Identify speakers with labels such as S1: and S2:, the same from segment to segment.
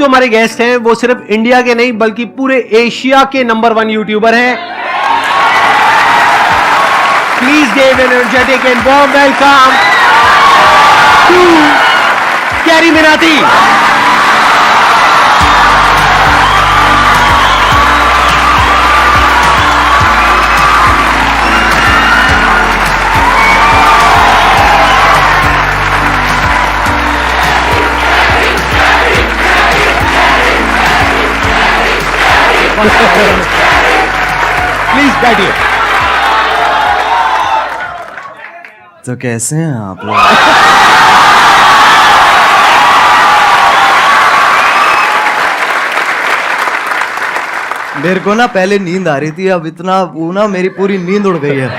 S1: जो हमारे गेस्ट हैं वो सिर्फ इंडिया के नहीं बल्कि पूरे एशिया के नंबर 1 यूट्यूबर हैं। Please give an energetic and warm welcome to Carry Minati. Please बैठिए।
S2: तो कैसे हैं आप लोग? मेरे को ना पहले नींद आ रही थी, अब इतना वो ना मेरी पूरी नींद उड़ गई है।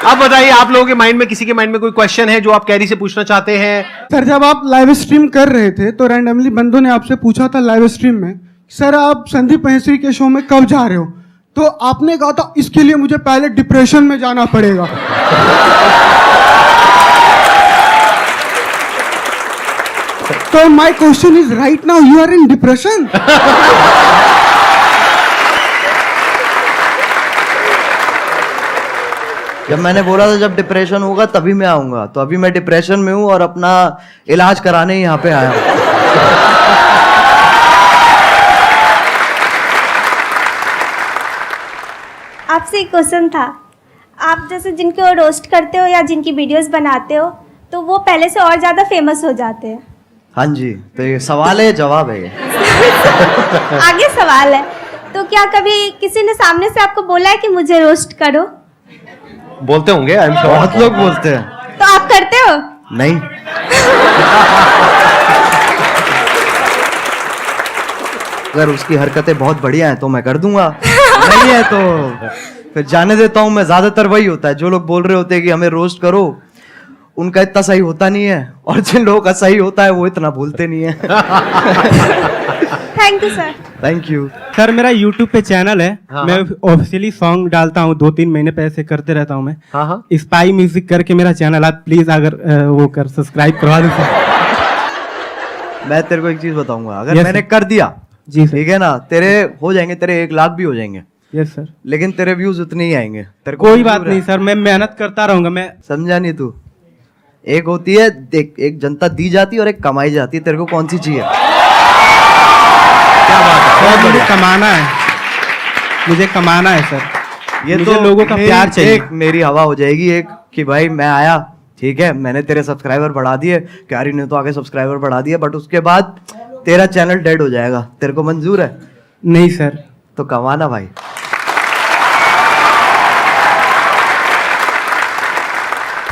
S1: अब बताइए, आप लोगों के माइंड में, किसी के माइंड में कोई क्वेश्चन है जो आप कैरी से पूछना चाहते हैं?
S3: सर, जब आप लाइव स्ट्रीम कर रहे थे तो रैंडमली बंदों ने आपसे पूछा था लाइव स्ट्रीम में, सर आप संदीप महेश्वरी के शो में कब जा रहे हो? तो आपने कहा था इसके लिए मुझे पहले डिप्रेशन में जाना पड़ेगा। तो my question is right now you are in depression?
S2: जब मैंने बोला था जब डिप्रेशन होगा तभी मैं आऊंगा, तो अभी मैं डिप्रेशन में हूं और अपना इलाज कराने यहाँ पे आया हूं।
S4: आपसे एक क्वेश्चन था, आप जैसे जिनको रोस्ट करते हो या जिनकी वीडियोस बनाते हो तो वो पहले से और ज़्यादा फेमस हो जाते हैं।
S2: हाँ जी, तो ये सवाल है जवाब है ये।
S4: आगे सवाल है, तो क्या कभी किसी ने सामने से आपको बोला है कि मुझे रोस्ट करो?
S1: बोलते होंगे, आई एम श्योर।
S2: बहुत लोग बोलते हैं।
S4: तो आप करते हो?
S2: नहीं। अगर उसकी हरकतें बहुत बढ़िया हैं तो मैं कर दूंगा, नहीं है तो फिर जाने देता हूं मैं। ज्यादातर वही होता है, जो लोग बोल रहे होते हैं कि हमें रोस्ट करो, उनका इतना सही होता नहीं है, और जिन लोगों का सही होता है वो इतना बोलते नहीं है।
S4: Thank you sir.
S2: Thank you
S5: sir. मेरा YouTube पे चैनल है,
S1: हाँ।
S5: मैं ऑफिशियली सॉन्ग डालता हूँ, 2-3 महीने पे ऐसे करते रहता हूँ मैं।
S1: हाँ हाँ।
S5: स्पाई म्यूजिक करके मेरा चैनल, आप प्लीज अगर वो कर सब्सक्राइब करवा दो सर।
S2: मैं तेरे को एक चीज बताऊंगा, अगर
S5: Yes,
S2: मैंने
S5: sir.
S2: कर दिया
S5: जी सर।
S2: ठीक है ना, तेरे हो जाएंगे, तेरे 1 लाख भी हो जाएंगे,
S5: यस सर।
S2: लेकिन तेरे व्यूज उतने ही आएंगे। तेरे को
S5: कोई
S2: मंजूर
S5: बात
S2: है?
S5: नहीं सर, मैं मेहनत करता रहूंगा मैं।
S2: समझा नहीं तू? एक होती है देख, एक जनता दी जाती है और एक कमाई जाती है, तेरे को कौन सी चाहिए?
S1: क्या बात है, बहुत
S5: मुझे
S1: बढ़िया।
S5: कमाना है, मुझे कमाना है सर।
S2: ये
S5: मुझे
S2: तो
S5: लोगों का प्यार चाहिए।
S2: एक मेरी हवा हो जाएगी एक कि भाई मैं आया, ठीक है, मैंने तेरे सब्सक्राइबर बढ़ा दिए, क्यारी ने तो आगे सब्सक्राइबर बढ़ा दिए, बट उसके बाद तेरा चैनल डेड हो जाएगा। तेरे को मंजूर है?
S5: नहीं सर।
S2: तो कमाना भाई।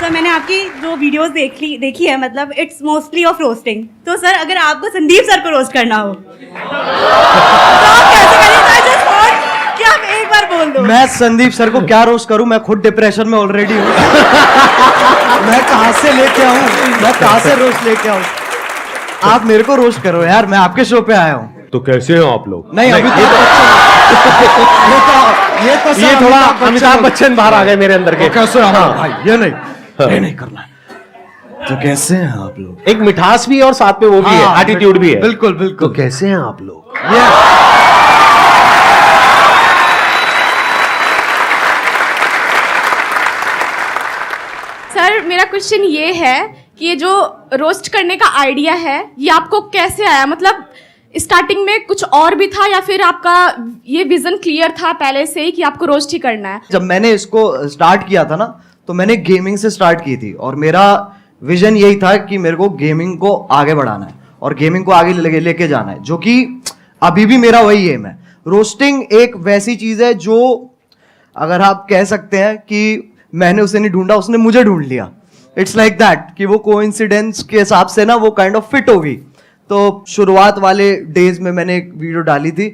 S6: सर, मैंने आपकी जो वीडियोस देखी है, मतलब इट्स मोस्टली ऑफ रोस्टिंग। तो सर, अगर आपको संदीप सर को रोस्ट करना हो तो आप कैसे करेंगे? I just want कि आप एक बार बोल दो।
S2: मैं संदीप सर को क्या रोस्ट करूं? मैं खुद डिप्रेशन में ऑलरेडी हूं। मैं कहां से लेके आऊं? मैं कहां से रोस्ट लेके आऊं? आप मेरे को रोस्ट करो यार, मैं आपके शो पे आया हूं।
S1: तो कैसे हो आप लोग?
S2: नहीं, अभी तो
S1: ये थोड़ा अमिताभ बच्चन बाहर आ गए मेरे अंदर के।
S2: कैसे
S1: हाँ।
S2: भाई, ये नहीं करना है। तो कैसे हैं आप लोग?
S1: एक मिठास भी है और साथ में वो भी है,
S2: हाँ,
S1: एटीट्यूड भी है।
S2: बिल्कुल बिल्कुल।
S1: तो कैसे हैं आप लोग?
S7: सर, मेरा क्वेश्चन ये है कि ये जो रोस्ट करने का आइडिया है ये आपको कैसे आया? मतलब स्टार्टिंग में कुछ और भी था या फिर आपका ये विजन क्लियर था पहले से ही कि आपको रोस्ट ही करना है?
S2: जब मैंने इसको स्टार्ट किया था ना, तो मैंने गेमिंग से स्टार्ट की थी, और मेरा विजन यही था कि मेरे को गेमिंग को आगे बढ़ाना है और गेमिंग को आगे लेके जाना है, जो कि अभी भी मेरा वही एम है। रोस्टिंग एक वैसी चीज है जो, अगर आप कह सकते हैं कि मैंने उसे नहीं ढूंढा, उसने मुझे ढूंढ लिया। इट्स लाइक दैट कि वो कोइंसिडेंस के हिसाब से ना वो काइंड ऑफ फिट होगी। तो शुरुआत वाले डेज में मैंने एक वीडियो डाली थी,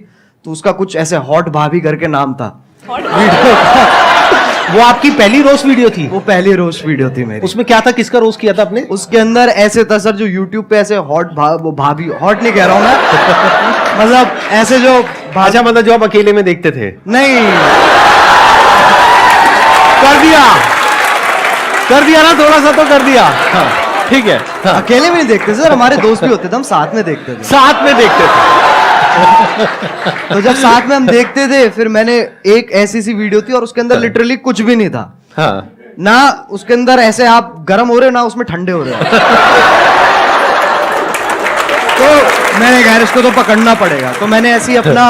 S2: तो उसका कुछ ऐसे हॉट भाभी करके नाम था।
S1: वो आपकी पहली रोस्ट वीडियो थी?
S2: वो पहली रोस्ट वीडियो थी मेरी।
S1: उसमें क्या था, किसका रोस्ट किया था आपने?
S2: उसके अंदर ऐसे था सर, जो यूट्यूब पे ऐसे वो भाभी, हॉट नहीं कह रहा हूं मैं, मतलब ऐसे जो
S1: अच्छा, मतलब जो आप अकेले में देखते थे?
S2: नहीं,
S1: कर दिया ना, थोड़ा सा तो कर दिया। हाँ। ठीक है, हाँ।
S2: अकेले भी नहीं देखते सर, हमारे दोस्त भी होते थे, हम साथ में देखते थे।
S1: साथ में देखते थे।
S2: तो जब साथ में हम देखते थे, फिर मैंने एक ऐसी सी वीडियो थी और उसके अंदर लिटरली कुछ भी नहीं था।
S1: हाँ।
S2: ना उसके अंदर ऐसे आप गर्म हो रहे हो, ना उसमें ठंडे हो रहे हो। तो मैंने कहा इसको तो पकड़ना पड़ेगा, तो मैंने ऐसी अपना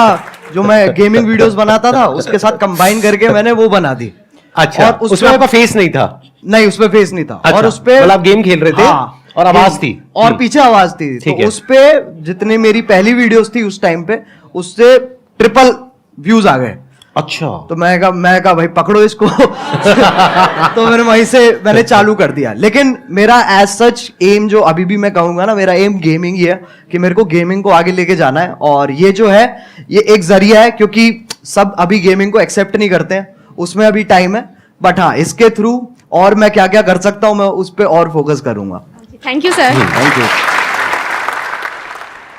S2: जो मैं गेमिंग वीडियोस बनाता था उसके साथ कंबाइन करके मैंने वो बना दी।
S1: अच्छा,
S2: और
S1: उसमें आपका फेस नहीं था?
S2: नहीं, उसमें फेस नहीं था।
S1: अच्छा,
S2: और उसपे
S1: मतलब आप गेम खेल रहे थे।
S2: हाँ,
S1: और आवाज थी
S2: और पीछे आवाज थी।
S1: ठीक
S2: तो
S1: है।
S2: उसपे जितनी मेरी पहली वीडियोस थी उस टाइम पे, उससे ट्रिपल व्यूज आ गए।
S1: अच्छा।
S2: तो मैं कहा भाई पकड़ो इसको। तो मैंने वहीं से मैंने चालू कर दिया। लेकिन मेरा एज सच एम जो अभी भी मैं कहूंगा ना, मेरा एम गेमिंग ही है कि मेरे को गेमिंग को आगे लेके जाना है। और ये जो है ये एक जरिया है, क्योंकि सब अभी गेमिंग को एक्सेप्ट नहीं करते हैं, उसमें अभी टाइम है। बट हाँ, इसके थ्रू और मैं क्या क्या कर सकता हूं, मैं उस पर और फोकस करूंगा।
S7: Thank you sir.
S2: Thank you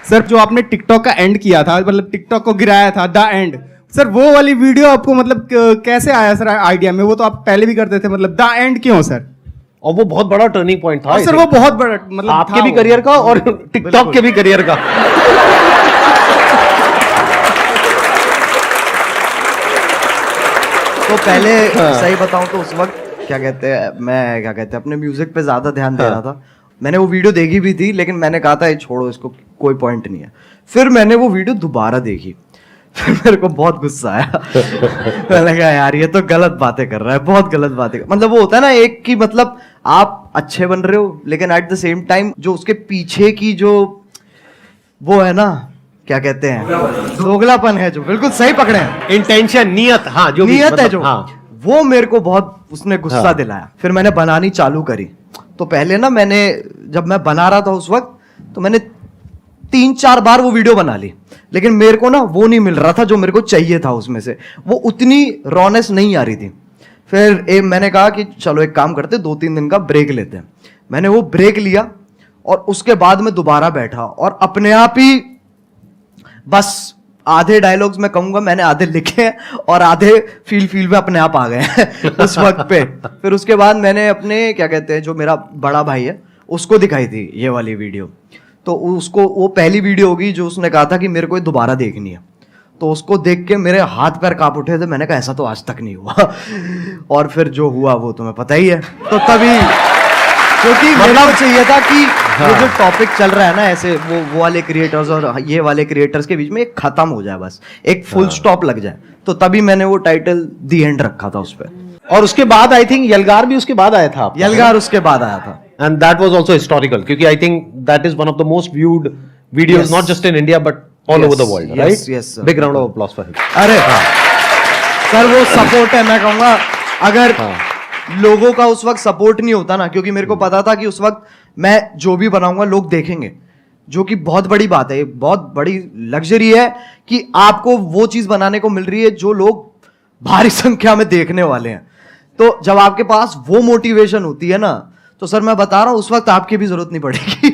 S5: sir, जो आपने टिकटॉक का एंड किया था, मतलब टिकटॉक को गिराया था, द एंड, सर वो वाली वीडियो आपको मतलब कैसे आया सर आइडिया में? वो तो आप पहले भी करते थे, मतलब द एंड क्यों सर?
S1: और वो बहुत बड़ा टर्निंग पॉइंट था।
S5: और सर वो बहुत बड़ा मतलब
S1: आपके
S5: था
S1: भी
S5: वो।
S1: करियर का और टिकटॉक के भी करियर का।
S2: तो पहले सही बताऊं तो उस वक्त क्या कहते हैं अपने म्यूजिक पे ज्यादा ध्यान दे रहा था। मैंने वो वीडियो देखी भी थी, लेकिन मैंने कहा था ये छोड़ो, इसको कोई पॉइंट नहीं है। फिर मैंने वो वीडियो दोबारा देखी, फिर मेरे को बहुत गुस्सा आया। मैंने कहा यार ये तो गलत बातें कर रहा है, बहुत गलत बातें मतलब वो होता है ना एक की, मतलब आप अच्छे बन रहे हो, लेकिन एट द सेम टाइम जो उसके पीछे की जो वो है ना, क्या कहते हैं, दोगलापन है, जो बिल्कुल सही पकड़े हैं,
S1: इंटेंशन, नियत, हाँ, जो भी
S2: नियत है
S1: मतलब,
S2: जो,
S1: हाँ।
S2: वो मेरे को बहुत उसने गुस्सा दिलाया। फिर मैंने बनानी चालू करी। तो पहले ना मैंने जब मैं बना रहा था उस वक्त, तो मैंने 3-4 बार वो वीडियो बना ली, लेकिन मेरे को ना वो नहीं मिल रहा था जो मेरे को चाहिए था उसमें से, वो उतनी रॉनेस नहीं आ रही थी। फिर मैंने कहा कि चलो एक काम करते, 2-3 दिन का ब्रेक लेते हैं। मैंने वो ब्रेक लिया और उसके बाद मैं दोबारा बैठा और अपने आप ही बस आधे डायलॉग्स मैं कहूंगा मैंने आधे लिखे हैं और आधे फील में अपने आप आ गए हैं उस वक्त पे। फिर उसके बाद मैंने अपने क्या कहते हैं, जो मेरा बड़ा भाई है, उसको दिखाई थी ये वाली वीडियो। तो उसको वो पहली वीडियो होगी जो उसने कहा था कि मेरे को ये दोबारा देखनी है। तो उसको देख के मेरे हाथ पैर कांप उठे थे। मैंने कहा ऐसा तो आज तक नहीं हुआ। और फिर जो हुआ वो तुम्हें पता ही है। तो तभी क्योंकि मेरे को चाहिए था कि ये जो टॉपिक चल रहा है ना, ऐसे वो वाले क्रिएटर्स और ये वाले क्रिएटर्स के बीच में एक खत्म हो जाए, बस एक फुल स्टॉप लग जाए। तो तभी मैंने वो टाइटल दी एंड रखा था उस पे।
S1: और उसके बाद आई थिंक यलगार भी उसके बाद आया था आपका,
S2: यलगार उसके बाद आया था।
S1: and that was also historical क्योंकि I think that is one of the most viewed videos,
S2: Yes.
S1: not just in India but all
S2: Yes,
S1: over the world,
S2: yes,
S1: right?
S2: yes, sir.
S1: Big round of applause for him.
S2: अरे sir वो support है, मैं कहूंगा अगर लोगों का उस वक्त सपोर्ट नहीं होता ना, क्योंकि मेरे को पता था कि उस वक्त मैं जो भी बनाऊंगा लोग देखेंगे, जो कि बहुत बड़ी बात है, बहुत बड़ी लग्जरी है कि आपको वो चीज बनाने को मिल रही है जो लोग भारी संख्या में देखने वाले हैं। तो जब आपके पास वो मोटिवेशन होती है ना, तो सर मैं बता रहा हूं उस वक्त आपकी भी जरूरत नहीं पड़ेगी।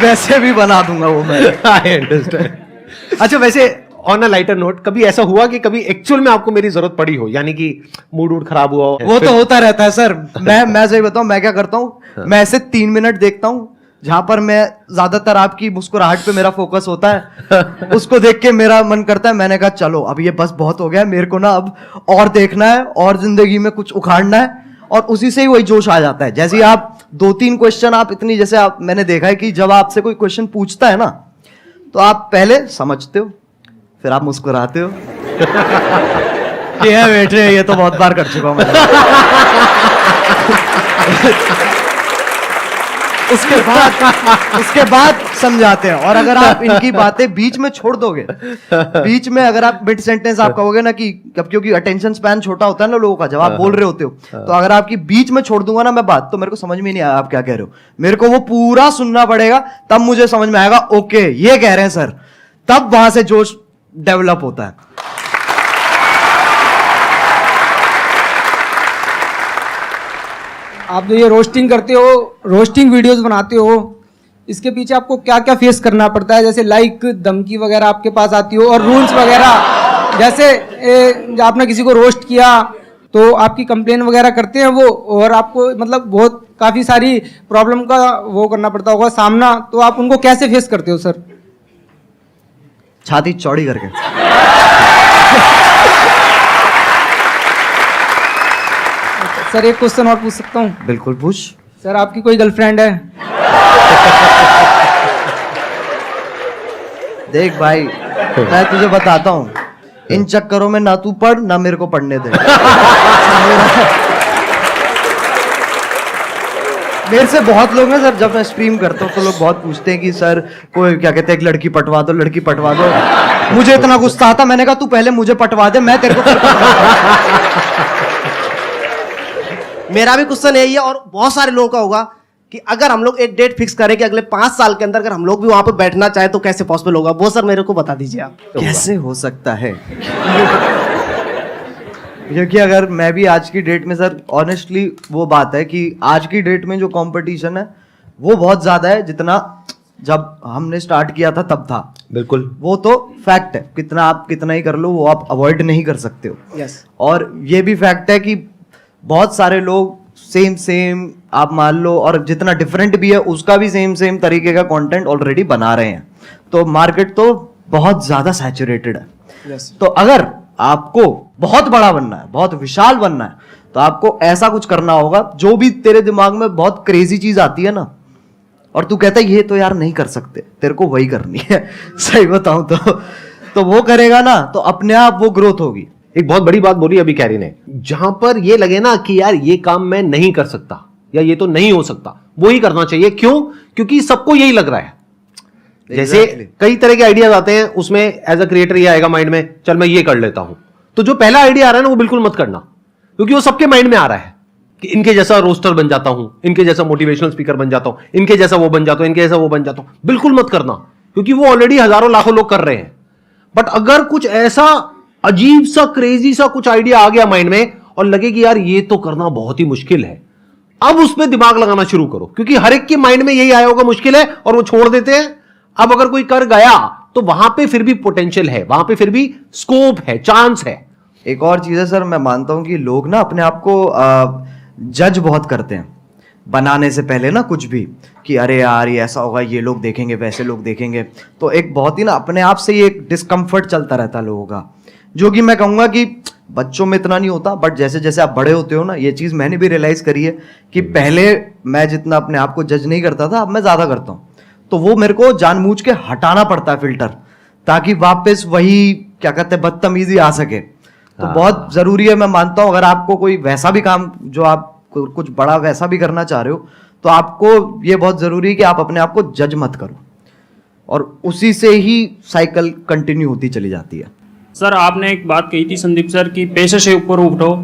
S2: वैसे भी बना दूंगा वो मैं।
S1: I understand. अच्छा, वैसे ऑन अ लाइटर नोट, कभी ऐसा हुआ कि कभी एक्चुअल में आपको मेरी जरूरत पड़ी हो, यानी कि मूड वूड खराब हुआ हो?
S2: वो तो होता रहता है सर। मैं सही बताऊं, मैं क्या करता हूं, मैं ऐसे 3 मिनट देखता हूं जहां पर मैं ज्यादातर आपकी मुस्कुराहट पे मेरा फोकस होता है। उसको देख के मेरा मन करता है, मैंने कहा चलो अब ये बस बहुत हो गया, मेरे को ना अब और देखना है और जिंदगी में कुछ उखाड़ना है। और उसी से ही वही जोश आ जाता है। जैसे आप 2-3 क्वेश्चन आप इतनी, जैसे आप, मैंने देखा है कि जब आपसे कोई क्वेश्चन पूछता है ना, तो आप पहले समझते हो, फिर आप मुस्कुराते हो। ये बैठे, ये तो बहुत बार कर चुका हूं मैं। उसके बाद समझाते हैं। और अगर आप इनकी बातें बीच में छोड़ दोगे, बीच में अगर आप मिड सेंटेंस आप कहोगे ना कि, क्योंकि अटेंशन स्पैन छोटा होता है ना लोगों का, जब आप बोल रहे होते हो, तो अगर आपकी बीच में छोड़ दूंगा ना मैं बात, तो मेरे को समझ में नहीं आया आप क्या कह रहे हो। मेरे को वो पूरा सुनना पड़ेगा, तब मुझे समझ में आएगा ओके ये कह रहे हैं सर, तब वहां से जोश डेवलप होता है।
S8: आप जो ये रोस्टिंग करते हो, रोस्टिंग वीडियोस बनाते हो, इसके पीछे आपको क्या क्या फेस करना पड़ता है? जैसे लाइक धमकी वगैरह आपके पास आती हो, और रूल्स वगैरह, जैसे आपने किसी को रोस्ट किया तो आपकी कंप्लेन वगैरह करते हैं वो, और आपको मतलब बहुत काफ़ी सारी प्रॉब्लम का वो करना पड़ता होगा सामना, तो आप उनको कैसे फेस करते हो सर?
S2: छाती चौड़ी करके।
S8: सर एक क्वेश्चन और पूछ सकता हूँ?
S2: बिल्कुल पूछ।
S8: सर आपकी कोई गर्लफ्रेंड है?
S2: देख भाई, मैं तुझे बताता हूँ, इन चक्करों में ना तू पढ़ ना मेरे को पढ़ने दे। मेरे से बहुत लोग ना सर, जब मैं स्ट्रीम करता हूँ तो लोग बहुत पूछते हैं कि सर कोई क्या कहते हैं, एक लड़की पटवा दो, लड़की पटवा दो। मुझे इतना गुस्सा आता, मैंने कहा तू पहले मुझे पटवा दे, मैं तेरे को
S9: मेरा भी क्वेश्चन यही है, और बहुत सारे लोगों का होगा कि अगर हम लोग एक डेट फिक्स करें कि अगले 5 साल के अंदर अगर हम लोग भी वहां पर बैठना चाहे तो कैसे पॉसिबल होगा, वो सर मेरे को बता दीजिए आप।
S2: कैसे हो सकता है? क्योंकि अगर मैं भी आज की डेट में सर, ऑनेस्टली वो बात है कि आज की डेट में जो कंपटीशन है वो बहुत ज्यादा है, जितना जब हमने स्टार्ट किया था तब था।
S1: बिल्कुल,
S2: वो तो फैक्ट है, कितना आप कितना ही कर लो वो आप अवॉइड नहीं कर सकते हो।
S9: यस।
S2: और ये भी फैक्ट है कि बहुत सारे लोग सेम आप मान लो, और जितना डिफरेंट भी है उसका भी सेम तरीके का कंटेंट ऑलरेडी बना रहे हैं, तो मार्केट तो बहुत ज्यादा सैचुरेटेड है।
S9: यस।
S2: तो अगर आपको बहुत बड़ा बनना है, बहुत विशाल बनना है, तो आपको ऐसा कुछ करना होगा, जो भी तेरे दिमाग में बहुत क्रेजी चीज आती है ना, और तू कहता है ये तो यार नहीं कर सकते, तेरे को वही करनी है। सही बताऊं तो वो करेगा ना तो अपने आप वो ग्रोथ होगी।
S1: एक बहुत बड़ी बात बोली अभी कैरी ने, जहां पर ये लगे ना कि यार ये काम मैं नहीं कर सकता या ये तो नहीं हो सकता, वो ही करना चाहिए। क्यों? क्योंकि सबको यही लग रहा है। जैसे कई तरह के आइडियाज आते हैं, उसमें एज अ क्रिएटर ये आएगा माइंड में, चल मैं ये कर लेता हूं, तो जो पहला आइडिया आ रहा है ना वो बिल्कुल मत करना, क्योंकि वो सबके माइंड में आ रहा है कि इनके जैसा रोस्टर बन जाता हूं, इनके जैसा मोटिवेशनल स्पीकर बन जाता हूं, इनके जैसा वो बन जाता हूं, इनके जैसा वो बन जाता हूं। बिल्कुल मत करना, क्योंकि वो ऑलरेडी हजारों लाखों लोग कर रहे हैं। बट अगर कुछ ऐसा अजीब सा क्रेजी सा कुछ आइडिया आ गया माइंड में और लगे कि यार ये तो करना बहुत ही मुश्किल है, अब उसमें दिमाग लगाना शुरू करो, क्योंकि हर एक के माइंड में यही आया होगा मुश्किल है और वो छोड़ देते हैं। अब अगर कोई कर गया तो वहां पे फिर भी पोटेंशियल है, वहां पे फिर भी स्कोप है, चांस है।
S2: एक और चीज है सर, मैं मानता हूं कि लोग ना अपने आप को जज बहुत करते हैं बनाने से पहले ना, कुछ भी कि अरे यार ये ऐसा होगा, ये लोग देखेंगे, वैसे लोग देखेंगे, तो एक बहुत ही ना अपने आप से ये एक डिस्कम्फर्ट चलता रहता है लोगों का, जो कि मैं कहूंगा कि बच्चों में इतना नहीं होता, बट जैसे जैसे आप बड़े होते हो ना, ये चीज मैंने भी रियलाइज करी है कि पहले मैं जितना अपने आप को जज नहीं करता था, अब मैं ज्यादा करता हूँ। तो वो मेरे को जानबूझ के हटाना पड़ता है फिल्टर, ताकि वापस वही क्या कहते हैं बदतमीजी आ सके। तो बहुत जरूरी है, मैं मानता हूँ, अगर आपको कोई वैसा भी काम जो आप कुछ बड़ा वैसा भी करना चाह रहे हो, तो आपको ये बहुत जरूरी है कि आप अपने आप को जज मत करो, और उसी से ही साइकिल कंटिन्यू होती चली जाती है।
S10: सर आपने एक बात कही थी संदीप सर कि पैसे से ऊपर उठो,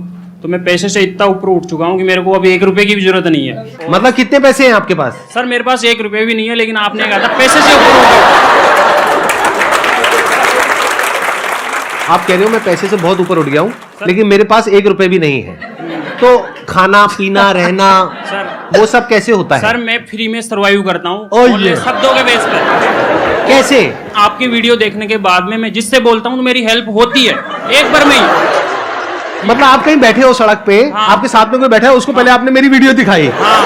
S10: तो मैं पैसे से इतना ऊपर उठ चुका हूँ कि मेरे को अभी 1 रुपए की भी जरूरत नहीं है।
S1: मतलब कितने पैसे हैं आपके पास?
S10: सर मेरे पास 1 रुपए भी नहीं है, लेकिन आपने कहा था पैसे से ऊपर उठो।
S1: आप कह रहे हो मैं पैसे से बहुत ऊपर उठ गया हूं, लेकिन मेरे पास 1 रुपए भी नहीं है, तो खाना पीना रहना
S10: सर
S1: वो सब कैसे होता है?
S10: सर मैं फ्री में सर्वाइव करता हूँ,
S1: ओह
S10: ओनली
S1: ये।
S10: शब्दों के बेस पर।
S1: कैसे?
S10: आपकी वीडियो देखने के बाद में मैं जिससे बोलता हूँ तो मेरी हेल्प होती है एक बार में ही।
S1: मतलब आप कहीं बैठे हो सड़क पे,
S10: हाँ।
S1: आपके साथ में कोई बैठा है, उसको पहले आपने मेरी वीडियो दिखाई,
S10: हाँ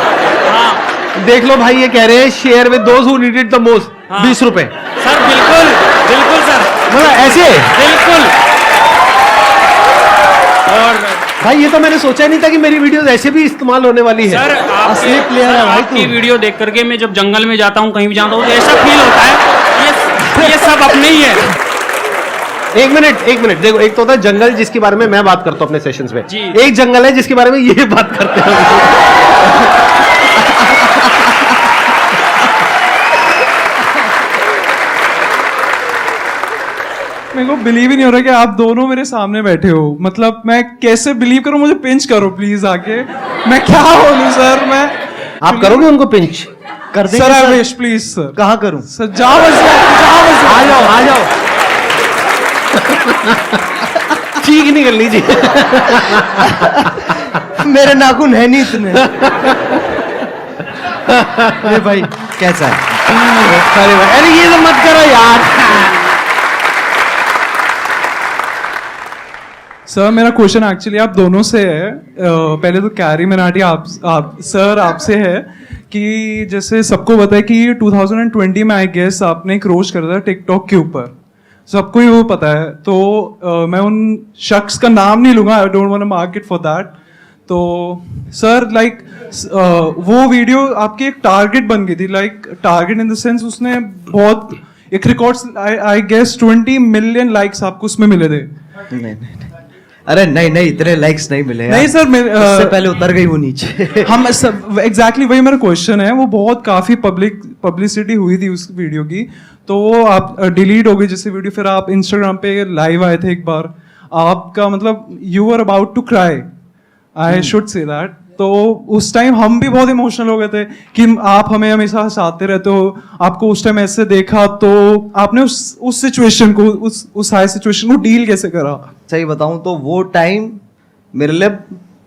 S10: हाँ
S1: देख लो भाई ये कह रहे हैं share with those who need it the most,
S10: हाँ।
S1: 20 रुपए।
S10: सर बिल्कुल बिल्कुल सर,
S1: मतलब ऐसे
S10: बिल्कुल। और
S1: भाई ये तो मैंने सोचा ही नहीं था कि मेरी वीडियोस ऐसे भी इस्तेमाल होने वाली है।
S10: सर आपकी वीडियो देख करके मैं जब जंगल में जाता हूँ, कहीं भी जाता हूँ, तो ऐसा फील होता है ये सब अपने ही है।
S1: एक मिनट देखो, एक तो होता है जंगल जिसके बारे में मैं बात करता हूँ अपने सेशंस में,
S10: जी।
S1: एक जंगल है जिसके बारे में ये बात करते हैं।
S11: मेरे को बिलीव ही नहीं हो रहा कि आप दोनों मेरे सामने बैठे हो। मतलब मैं कैसे बिलीव करूं? मुझे पिंच करो प्लीज आके। मैं क्या बोलूं सर? मैं
S1: आप करोगे उनको पिंच?
S2: कर देंगे
S11: sir,
S2: sir.
S11: I wish please sir.
S2: कहाँ करूं?
S11: सर जाओ बस
S1: आ जाओ ठीक नहीं कर लीजिए।
S2: मेरे नाखून है नहीं इतने। ये भाई कैसा है?
S1: अरे ये तो मत करो यार।
S11: सर मेरा क्वेश्चन एक्चुअली आप दोनों से है। पहले तो कैरी मिनाटी आप सर आपसे है कि जैसे सबको पता है कि 2020 में आई गेस आपने एक रोस्ट करा था टिकटॉक के ऊपर, सबको ही वो पता है। तो मैं उन शख्स का नाम नहीं लूंगा, I don't want to mark it for that. तो सर लाइक वो वीडियो आपकी एक टारगेट बन गई थी, like target in the sense उसने बहुत एक records I guess 20 million likes आपको उसमें मिले थे।
S2: नहीं, अरे नहीं इतने लाइक्स नहीं मिले
S11: नहीं सर,
S2: उससे पहले उतर गई वो नीचे।
S11: हम एग्जैक्टली वही मेरा क्वेश्चन है। वो बहुत काफी पब्लिसिटी हुई थी उस वीडियो की, तो वो आप डिलीट हो गई जैसे वीडियो। फिर आप इंस्टाग्राम पे लाइव आए थे एक बार, आपका मतलब you are about to cry, I should say that. तो उस टाइम हम भी बहुत इमोशनल हो गए थे कि आप हमें हमेशा हंसाते रहते हो, आपको उस टाइम ऐसे देखा, तो आपने उस सिचुएशन को उस हाई सिचुएशन को डील कैसे करा?
S2: सही बताऊं तो वो टाइम मेरे लिए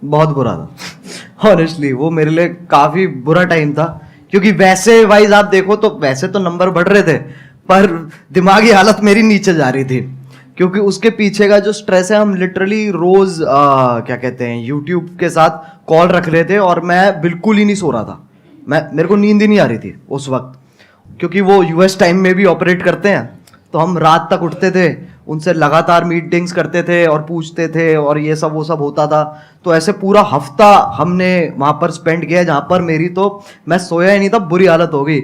S2: बहुत बुरा था ऑनेस्टली। वो मेरे लिए काफी बुरा टाइम था, क्योंकि वैसे वाइज आप देखो तो वैसे तो नंबर बढ़ रहे थे, पर दिमागी हालत मेरी नीचे जा रही थी, क्योंकि उसके पीछे का जो स्ट्रेस है, हम लिटरली रोज क्या कहते हैं यूट्यूब के साथ कॉल रख रहे थे और मैं बिल्कुल ही नहीं सो रहा था। मेरे को नींद ही नहीं आ रही थी उस वक्त, क्योंकि वो यूएस टाइम में भी ऑपरेट करते हैं, तो हम रात तक उठते थे, उनसे लगातार मीटिंग्स करते थे और पूछते थे और ये सब वो सब होता था। तो ऐसे पूरा हफ्ता हमने वहाँ पर स्पेंड किया, जहाँ पर मेरी तो मैं सोया ही नहीं था, बुरी हालत हो गई।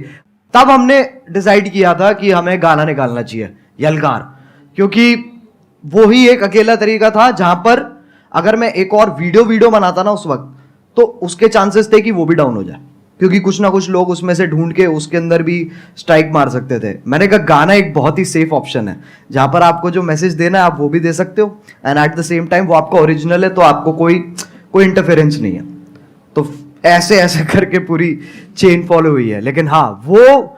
S2: तब हमने डिसाइड किया था कि हमें गाना निकालना चाहिए, यलगार, क्योंकि वो ही एक अकेला तरीका था जहां पर अगर मैं एक और वीडियो बनाता ना उस वक्त, तो उसके चांसेस थे कि वो भी डाउन हो जाए, क्योंकि कुछ ना कुछ लोग उसमें से ढूंढ के उसके अंदर भी स्ट्राइक मार सकते थे। मैंने कहा गाना एक बहुत ही सेफ ऑप्शन है, जहां पर आपको जो मैसेज देना है आप वो भी दे सकते हो, and at the same time वो आपका ओरिजिनल है, तो आपको कोई इंटरफेरेंस नहीं है। तो ऐसे करके पूरी चेन फॉलो हुई है। लेकिन हाँ, वो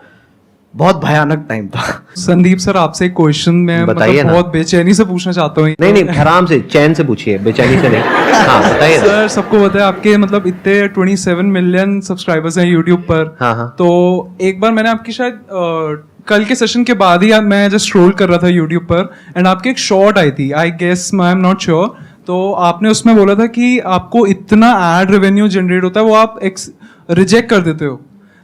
S2: बहुत भयानक टाइम था।
S11: संदीप सर आपसे एक क्वेश्चन में
S1: बताइए
S11: बहुत बेचैनी से पूछना चाहता हूँ।
S1: नहीं आराम से चैन से पूछिए, बेचैनी से नहीं। हाँ बताइए
S11: सर, सबको पता है आपके मतलब इतने 27 मिलियन सब्सक्राइबर्स हैं यूट्यूब पर।
S1: हाँ।
S11: तो एक बार मैंने आपकी शायद कल के सेशन के बाद ही मैं जस्ट स्क्रॉल कर रहा था यूट्यूब पर, एंड आपकी एक शॉर्ट आई थी, I guess I am not sure, तो आपने उसमें बोला था कि आपको इतना एड रेवेन्यू जनरेट होता है वो आप रिजेक्ट कर देते हो।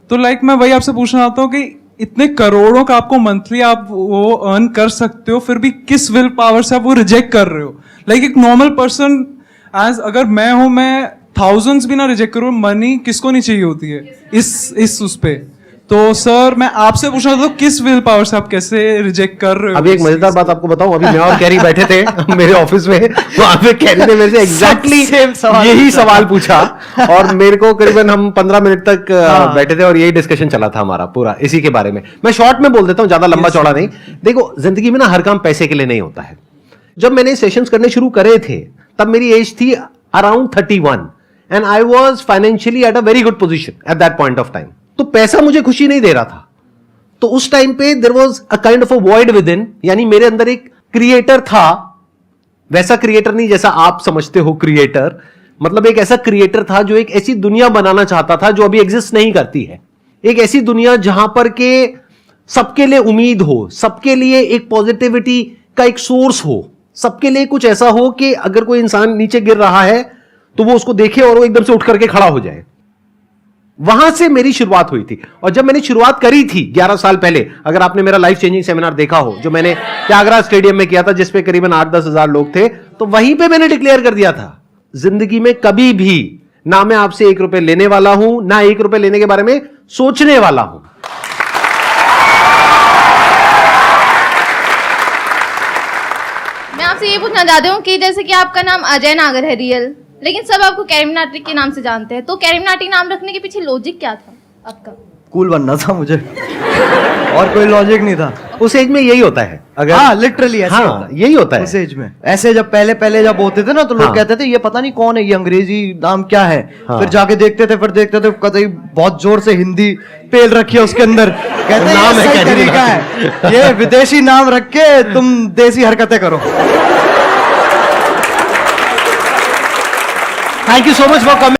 S11: तो लाइक मैं वही आपसे पूछना चाहता हूँ कि इतने करोड़ों का आपको मंथली आप वो अर्न कर सकते हो, फिर भी किस विल पावर से आप वो रिजेक्ट कर रहे हो? लाइक एक नॉर्मल पर्सन एज अगर मैं हूं, मैं थाउजेंड्स भी ना रिजेक्ट करूं, मनी किसको नहीं चाहिए होती है इस उस पे। तो सर मैं आपसे पूछना था, किस विल पावर से आप कैसे रिजेक्ट कर रहे हो?
S1: अभी एक मजेदार बात आपको बताऊं, अभी मैं और कैरी बैठे थे मेरे ऑफिस में, वहां पे कैरी ने मेरे से एग्जैक्टली यही सवाल पूछा, और मेरे को करीबन हम 15 मिनट तक बैठे थे और यही डिस्कशन चला था हमारा पूरा इसी के बारे में। मैं शॉर्ट में बोल देता हूं, ज्यादा लंबा चौड़ा नहीं। देखो, जिंदगी में ना हर काम पैसे के लिए नहीं होता है। जब मैंने सेशंस करने शुरू करे थे तब मेरी एज थी around 31 and I was financially at a very good position at that point of time. तो पैसा मुझे खुशी नहीं दे रहा था, तो उस टाइम पे there was a kind of a void within, यानी मेरे अंदर एक क्रिएटर था, वैसा क्रिएटर नहीं जैसा आप समझते हो क्रिएटर, मतलब एक ऐसा क्रिएटर था जो एक ऐसी दुनिया बनाना चाहता था जो अभी एग्जिस्ट नहीं करती है। एक ऐसी दुनिया जहां पर के सबके लिए उम्मीद हो, सबके लिए एक पॉजिटिविटी का एक सोर्स हो, सबके लिए कुछ ऐसा हो कि अगर कोई इंसान नीचे गिर रहा है तो वो उसको देखे और वो एकदम से उठ करके खड़ा हो जाए। वहां से मेरी शुरुआत हुई थी। और जब मैंने शुरुआत करी थी 11 साल पहले, अगर आपने मेरा लाइफ चेंजिंग सेमिनार देखा हो जो मैंने त्यागराज स्टेडियम में किया था, जिसपे करीबन 8-10 हजार लोग थे, तो वहीं पे मैंने डिक्लेयर कर दिया था, जिंदगी में कभी भी ना मैं आपसे 1 रुपए लेने वाला हूं, ना 1 रुपए लेने के बारे में सोचने वाला हूं।
S7: मैं आपसे ये पूछना चाहती हूँ कि जैसे कि आपका नाम अजय नागर है रियल, लेकिन सब आपको कैरिमिनाटी के नाम से जानते हैं, तो कैरिमिनाटी नाम रखने के पीछे लॉजिक क्या था आपका?
S2: कूल बनना था मुझे और कोई लॉजिक नहीं था।
S1: उस एज में यही होता है, अगर
S2: हाँ लिटरली ऐसे होता है।
S1: यही होता है
S2: उस एज में। ऐसे जब पहले जब होते थे ना, तो लोग कहते थे ये पता नहीं कौन है, ये अंग्रेजी नाम क्या है। फिर जाके देखते थे कतई बहुत जोर से हिंदी पेल रखी है उसके अंदर, कहते नाम है तरीका है, ये विदेशी नाम रख के तुम देसी हरकतें करो।
S1: Thank you so much for coming.